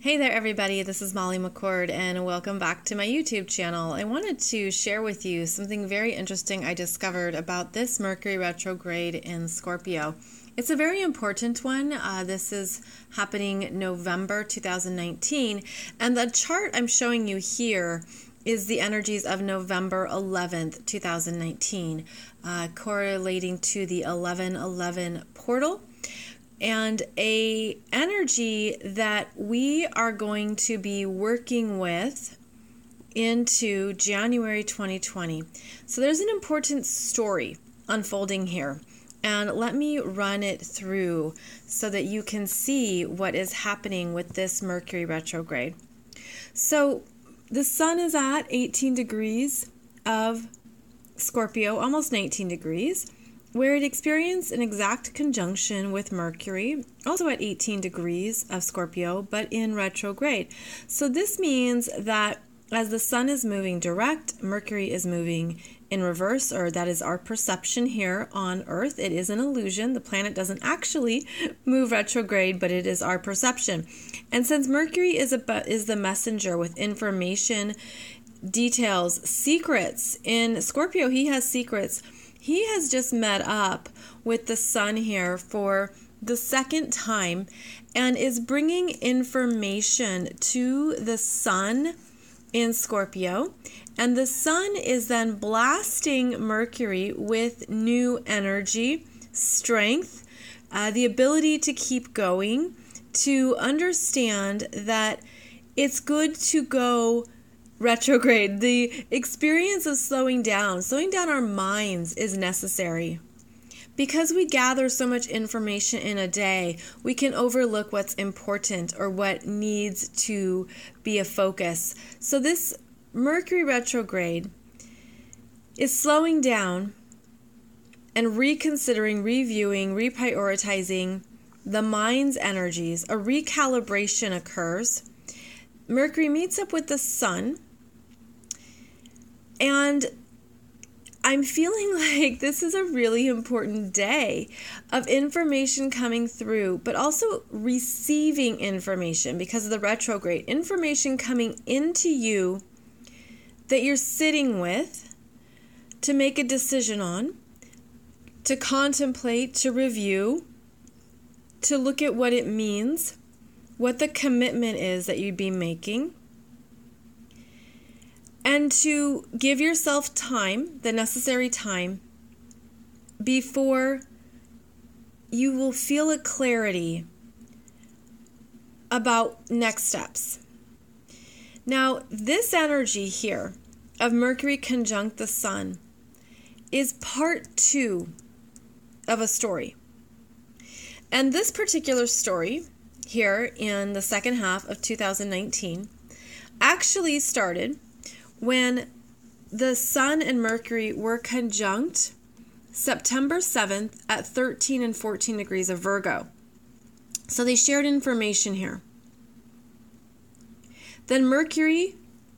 Hey there everybody, this is Molly McCord and welcome back to my YouTube channel. I wanted to share with you something very interesting I discovered about this Mercury retrograde in Scorpio. It's a very important one. This is happening November 2019, and the chart I'm showing you here is the energies of November 11th, 2019, correlating to the 1111 portal. And a energy that we are going to be working with into January 2020. So there's an important story unfolding here. And let me run it through so that you can see what is happening with this Mercury retrograde. So the sun is at 18 degrees of Scorpio, almost 19 degrees. Where it experienced an exact conjunction with Mercury, also at 18 degrees of Scorpio, but in retrograde. So this means that as the sun is moving direct, Mercury is moving in reverse, or that is our perception here on Earth. It is an illusion. The planet doesn't actually move retrograde, but it is our perception. And since Mercury is the messenger with information, details, secrets, in Scorpio he has secrets. He has just met up with the sun here for the second time and is bringing information to the sun in Scorpio. And the sun is then blasting Mercury with new energy, strength, the ability to keep going, to understand that it's good to go retrograde. The experience of slowing down our minds is necessary. Because we gather so much information in a day, we can overlook what's important or what needs to be a focus. So this Mercury retrograde is slowing down and reconsidering, reviewing, reprioritizing the mind's energies. A recalibration occurs. Mercury meets up with the sun. And I'm feeling like this is a really important day of information coming through, but also receiving information because of the retrograde. Information coming into you that you're sitting with to make a decision on, to contemplate, to review, to look at what it means, what the commitment is that you'd be making. And to give yourself time, the necessary time, before you will feel a clarity about next steps. Now, this energy here of Mercury conjunct the sun is part 2 of a story. And this particular story here in the second half of 2019 actually started when the sun and Mercury were conjunct September 7th at 13 and 14 degrees of Virgo. So they shared information here. Then Mercury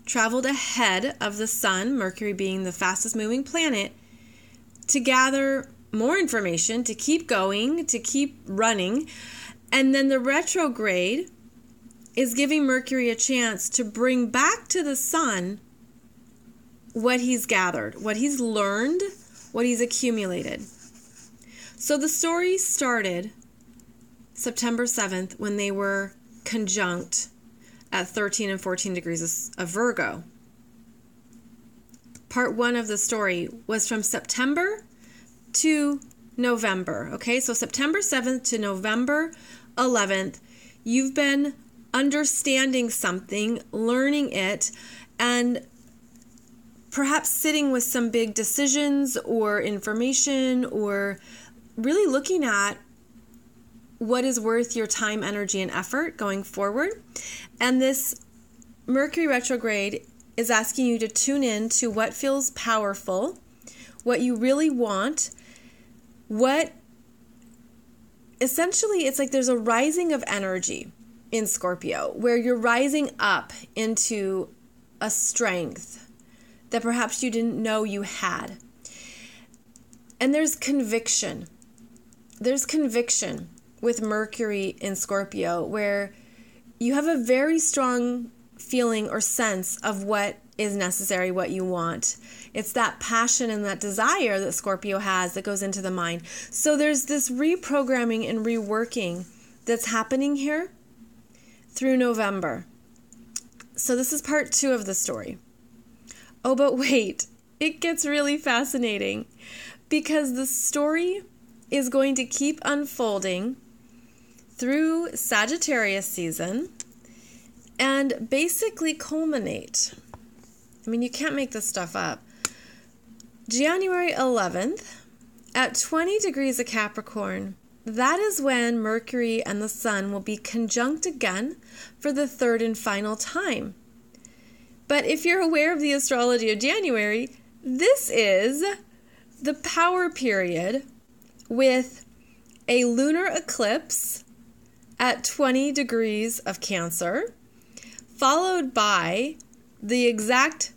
traveled ahead of the sun, Mercury being the fastest moving planet, to gather more information, to keep going, to keep running. And then the retrograde is giving Mercury a chance to bring back to the sun what he's gathered, what he's learned, what he's accumulated. So the story started September 7th when they were conjunct at 13 and 14 degrees of Virgo. Part 1 of the story was from September to November. Okay, so September 7th to November 11th, you've been understanding something, learning it, and perhaps sitting with some big decisions or information, or really looking at what is worth your time, energy, and effort going forward. And this Mercury retrograde is asking you to tune in to what feels powerful, what you really want, what essentially it's like there's a rising of energy in Scorpio where you're rising up into a strength that perhaps you didn't know you had. And there's conviction. There's conviction with Mercury in Scorpio where you have a very strong feeling or sense of what is necessary, what you want. It's that passion and that desire that Scorpio has that goes into the mind. So there's this reprogramming and reworking that's happening here through November. So this is part 2 of the story. Oh, but wait, it gets really fascinating because the story is going to keep unfolding through Sagittarius season and basically culminate. I mean, you can't make this stuff up. January 11th at 20 degrees of Capricorn, that is when Mercury and the Sun will be conjunct again for the 3rd and final time. But if you're aware of the astrology of January, this is the power period with a lunar eclipse at 20 degrees of Cancer, followed by the exact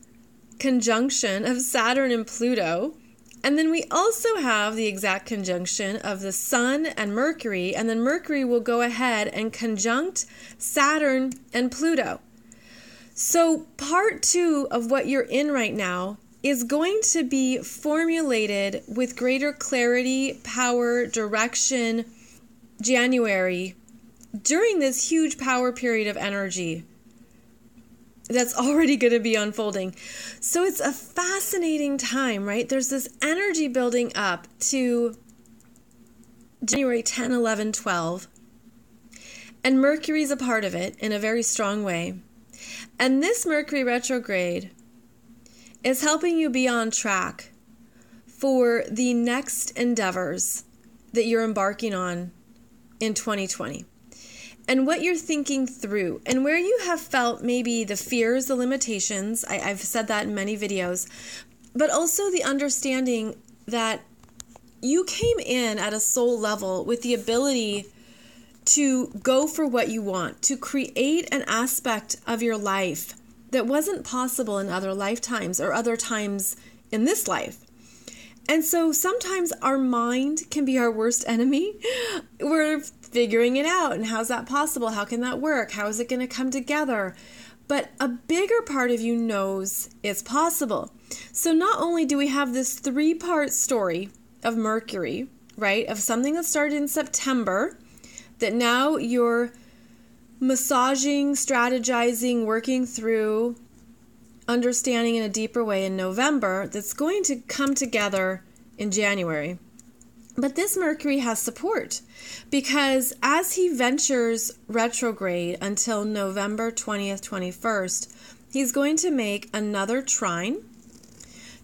conjunction of Saturn and Pluto. And then we also have the exact conjunction of the Sun and Mercury, and then Mercury will go ahead and conjunct Saturn and Pluto. So part 2 of what you're in right now is going to be formulated with greater clarity, power, direction, January, during this huge power period of energy that's already going to be unfolding. So it's a fascinating time, right? There's this energy building up to January 10, 11, 12. And Mercury's a part of it in a very strong way. And this Mercury retrograde is helping you be on track for the next endeavors that you're embarking on in 2020. And what you're thinking through, and where you have felt maybe the fears, the limitations, I've said that in many videos, but also the understanding that you came in at a soul level with the ability to go for what you want, to create an aspect of your life that wasn't possible in other lifetimes or other times in this life. And so sometimes our mind can be our worst enemy. We're figuring it out. And how's that possible? How can that work? How is it going to come together? But a bigger part of you knows it's possible. So not only do we have this 3-part story of Mercury, right? Of something that started in September, that now you're massaging, strategizing, working through, understanding in a deeper way in November, that's going to come together in January. But this Mercury has support because as he ventures retrograde until November 20th, 21st, he's going to make another trine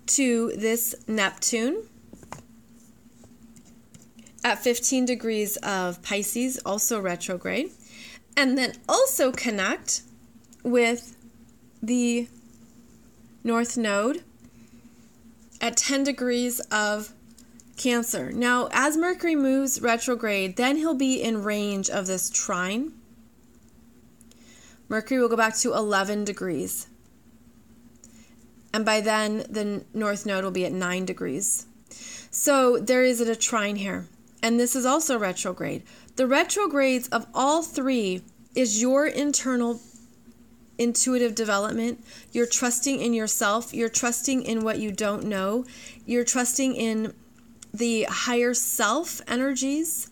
to this Neptune at 15 degrees of Pisces, also retrograde, and then also connect with the North Node at 10 degrees of Cancer. Now, as Mercury moves retrograde, then he'll be in range of this trine. Mercury will go back to 11 degrees. And by then, the North Node will be at 9 degrees. So there is a trine here. And this is also retrograde. The retrogrades of all 3 is your internal intuitive development. You're trusting in yourself. You're trusting in what you don't know. You're trusting in the higher self energies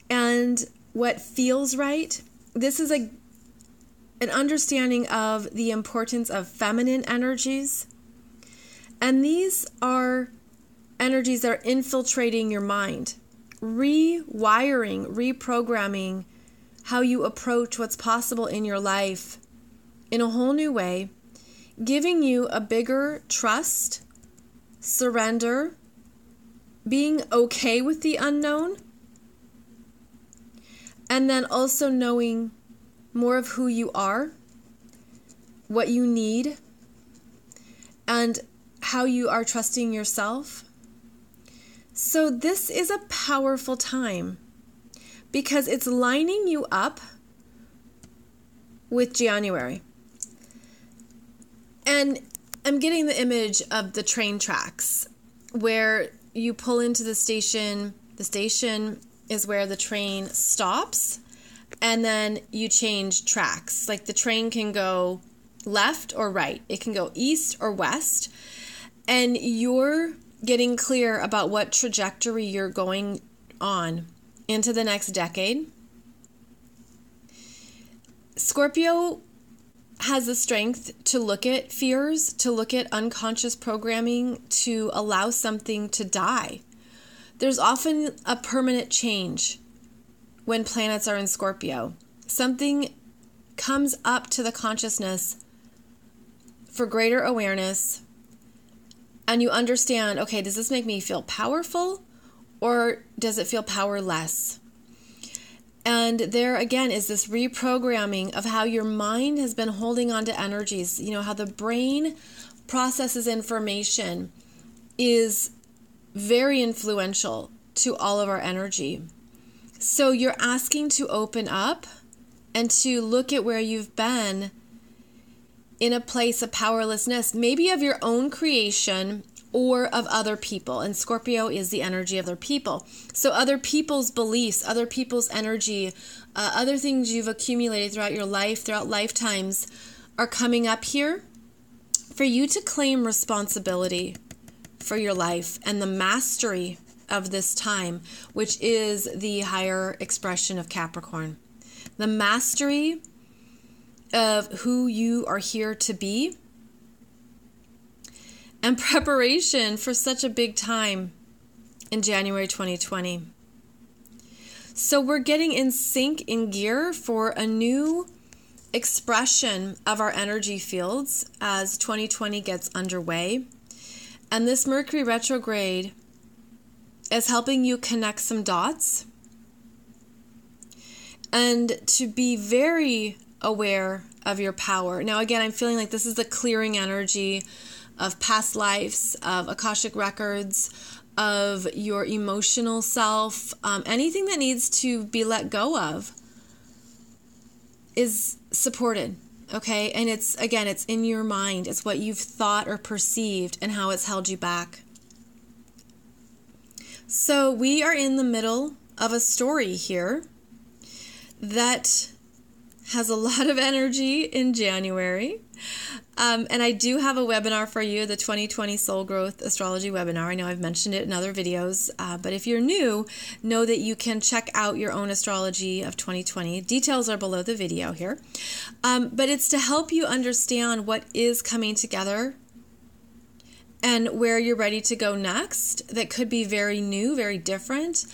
and what feels right. This is an understanding of the importance of feminine energies. And these are energies that are infiltrating your mind, rewiring, reprogramming how you approach what's possible in your life in a whole new way, giving you a bigger trust, surrender, being okay with the unknown, and then also knowing more of who you are, what you need, and how you are trusting yourself. So this is a powerful time because it's lining you up with January. And I'm getting the image of the train tracks where you pull into the station. The station is where the train stops. and then you change tracks. Like the train can go left or right. It can go east or west. And you're getting clear about what trajectory you're going on into the next decade. Scorpio has the strength to look at fears, to look at unconscious programming, to allow something to die. There's often a permanent change when planets are in Scorpio. Something comes up to the consciousness for greater awareness, and you understand, okay, does this make me feel powerful or does it feel powerless? And there again is this reprogramming of how your mind has been holding on to energies. You know, how the brain processes information is very influential to all of our energy. So you're asking to open up and to look at where you've been in a place of powerlessness, maybe of your own creation or of other people. And Scorpio is the energy of other people. So other people's beliefs, other people's energy, other things you've accumulated throughout your life, throughout lifetimes, are coming up here for you to claim responsibility for your life and the mastery of this time, which is the higher expression of Capricorn. The mastery of who you are here to be, and preparation for such a big time in January 2020. So we're getting in sync, in gear for a new expression of our energy fields as 2020 gets underway. And this Mercury retrograde is helping you connect some dots and to be very aware of your power. Now, again, I'm feeling like this is the clearing energy of past lives, of Akashic records, of your emotional self. Anything that needs to be let go of is supported, okay? And it's in your mind. It's what you've thought or perceived and how it's held you back. So we are in the middle of a story here that has a lot of energy in January. And I do have a webinar for you, the 2020 Soul Growth Astrology webinar. I know I've mentioned it in other videos, but if you're new, know that you can check out your own astrology of 2020. Details are below the video here. But it's to help you understand what is coming together and where you're ready to go next. That could be very new, very different,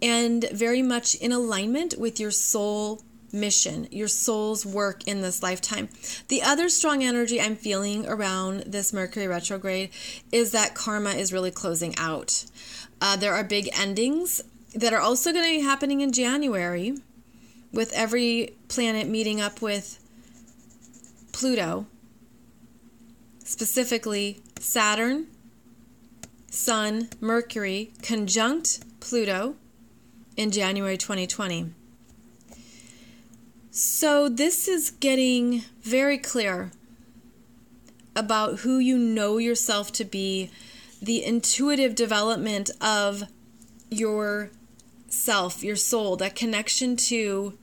and very much in alignment with your soul mission, your soul's work in this lifetime. The other strong energy I'm feeling around this Mercury retrograde is that karma is really closing out. There are big endings that are also going to be happening in January, with every planet meeting up with Pluto, specifically Saturn, Sun, Mercury, conjunct Pluto in January 2020. So this is getting very clear about who you know yourself to be, the intuitive development of your self, your soul, that connection to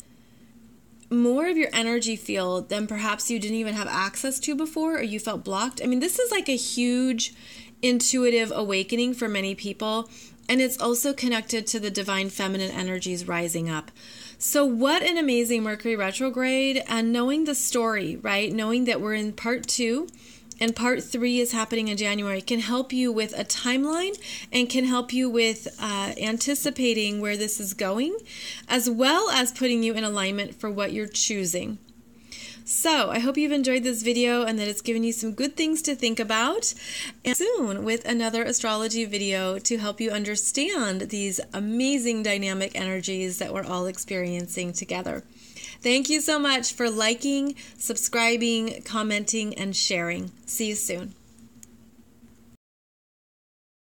more of your energy field than perhaps you didn't even have access to before, or you felt blocked. I mean, this is like a huge intuitive awakening for many people, and it's also connected to the divine feminine energies rising up. So what an amazing Mercury retrograde, and knowing the story, right? Knowing that we're in part 2 and part 3 is happening in January can help you with a timeline and can help you with anticipating where this is going, as well as putting you in alignment for what you're choosing. So I hope you've enjoyed this video and that it's given you some good things to think about. And soon with another astrology video to help you understand these amazing dynamic energies that we're all experiencing together. Thank you so much for liking, subscribing, commenting, and sharing. See you soon.